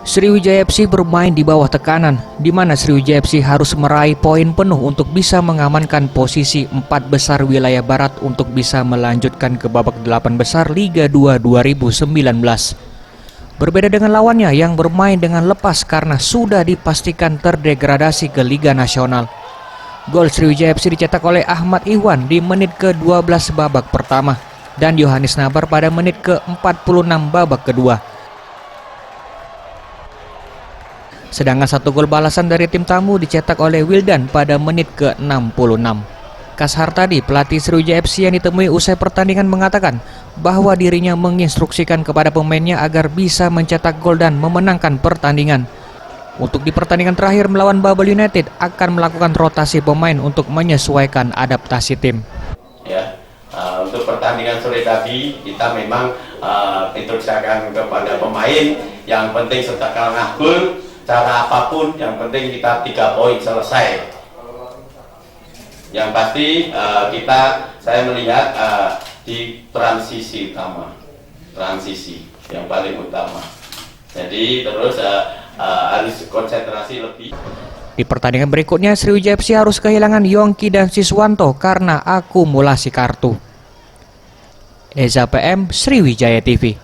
Sriwijaya FC bermain di bawah tekanan, di mana Sriwijaya FC harus meraih poin penuh untuk bisa mengamankan posisi 4 besar wilayah barat untuk bisa melanjutkan ke babak 8 besar Liga 2 2019. Berbeda dengan lawannya yang bermain dengan lepas karena sudah dipastikan terdegradasi ke Liga Nasional. Gol Sriwijaya FC dicetak oleh Ahmad Ihwan di menit ke-12 babak pertama dan Yohanes Nabar pada menit ke-46 babak kedua. Sedangkan satu gol balasan dari tim tamu dicetak oleh Wildan pada menit ke-66. Kashar tadi, pelatih Sriwijaya FC yang ditemui usai pertandingan mengatakan bahwa dirinya menginstruksikan kepada pemainnya agar bisa mencetak gol dan memenangkan pertandingan. Untuk di pertandingan terakhir melawan Babel United akan melakukan rotasi pemain untuk menyesuaikan adaptasi tim. Untuk pertandingan sore tadi kita memang instruksikan kepada pemain yang penting setelah ngagul cara apapun, yang penting kita 3 poin selesai. Yang pasti saya melihat di transisi utama, transisi yang paling utama. Jadi terus harus konsentrasi lebih. Di pertandingan berikutnya Sriwijaya FC harus kehilangan Yongki dan Siswanto karena akumulasi kartu. Eza PM, Sriwijaya TV.